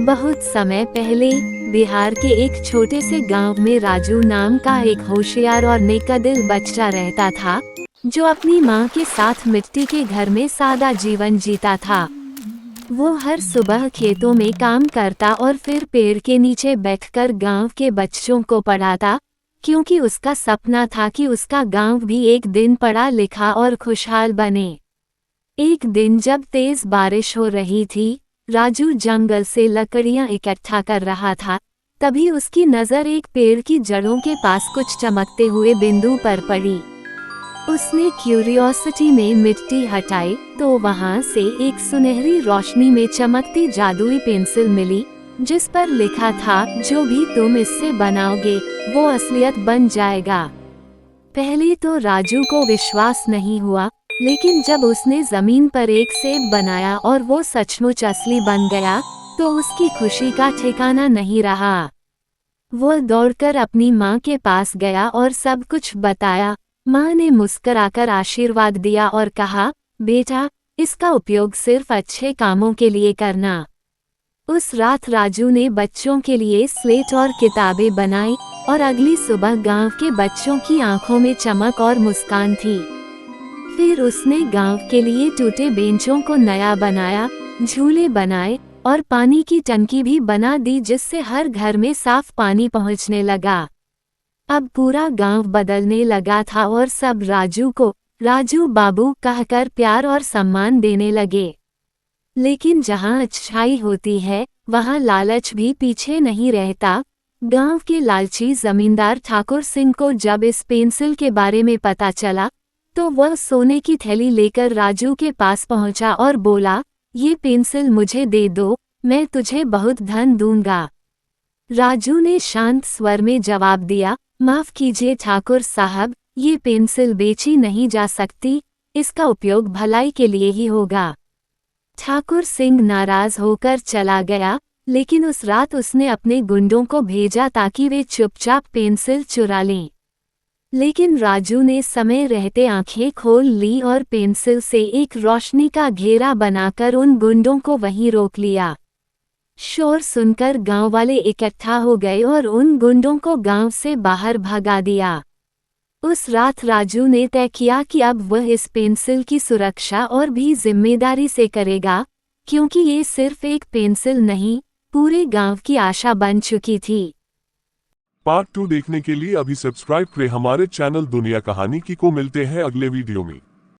बहुत समय पहले बिहार के एक छोटे से गांव में राजू नाम का एक होशियार और नेकदिल बच्चा रहता था, जो अपनी माँ के साथ मिट्टी के घर में सादा जीवन जीता था। वो हर सुबह खेतों में काम करता और फिर पेड़ के नीचे बैठकर गांव के बच्चों को पढ़ाता, क्योंकि उसका सपना था कि उसका गांव भी एक दिन पढ़ा लिखा और खुशहाल बने। एक दिन जब तेज बारिश हो रही थी, राजू जंगल से लकड़ियां इकट्ठा कर रहा था। तभी उसकी नज़र एक पेड़ की जड़ों के पास कुछ चमकते हुए बिंदु पर पड़ी। उसने क्यूरियोसिटी में मिट्टी हटाई तो वहां से एक सुनहरी रोशनी में चमकती जादुई पेंसिल मिली, जिस पर लिखा था, जो भी तुम इससे बनाओगे वो असलियत बन जाएगा। पहले तो राजू को विश्वास नहीं हुआ, लेकिन जब उसने जमीन पर एक सेब बनाया और वो सचमुच असली बन गया, तो उसकी खुशी का ठिकाना नहीं रहा। वो दौड़कर अपनी माँ के पास गया और सब कुछ बताया। माँ ने मुस्कुराकर आशीर्वाद दिया और कहा, बेटा, इसका उपयोग सिर्फ अच्छे कामों के लिए करना। उस रात राजू ने बच्चों के लिए स्लेट और किताबें बनाई और अगली सुबह गांव के बच्चों की आंखों में चमक और मुस्कान थी। फिर उसने गांव के लिए टूटे बेंचों को नया बनाया, झूले बनाए और पानी की टंकी भी बना दी, जिससे हर घर में साफ पानी पहुंचने लगा। अब पूरा गांव बदलने लगा था और सब राजू को राजू बाबू कहकर प्यार और सम्मान देने लगे। लेकिन जहां अच्छाई होती है, वहां लालच भी पीछे नहीं रहता। गांव के लालची जमींदार ठाकुर सिंह को जब इस पेंसिल के बारे में पता चला, तो वह सोने की थैली लेकर राजू के पास पहुंचा और बोला, ये पेंसिल मुझे दे दो, मैं तुझे बहुत धन दूंगा। राजू ने शांत स्वर में जवाब दिया, माफ कीजिए ठाकुर साहब, ये पेंसिल बेची नहीं जा सकती, इसका उपयोग भलाई के लिए ही होगा। ठाकुर सिंह नाराज होकर चला गया, लेकिन उस रात उसने अपने गुंडों को भेजा ताकि वे चुपचाप पेंसिल चुरा लें। लेकिन राजू ने समय रहते आंखें खोल ली और पेंसिल से एक रोशनी का घेरा बनाकर उन गुंडों को वहीं रोक लिया। शोर सुनकर गांव वाले इकट्ठा हो गए और उन गुंडों को गांव से बाहर भगा दिया। उस रात राजू ने तय किया कि अब वह इस पेंसिल की सुरक्षा और भी जिम्मेदारी से करेगा, क्योंकि ये सिर्फ एक पेंसिल नहीं, पूरे गांव की आशा बन चुकी थी। पार्ट 2 देखने के लिए अभी सब्सक्राइब करें हमारे चैनल दुनिया कहानी की को। मिलते हैं अगले वीडियो में।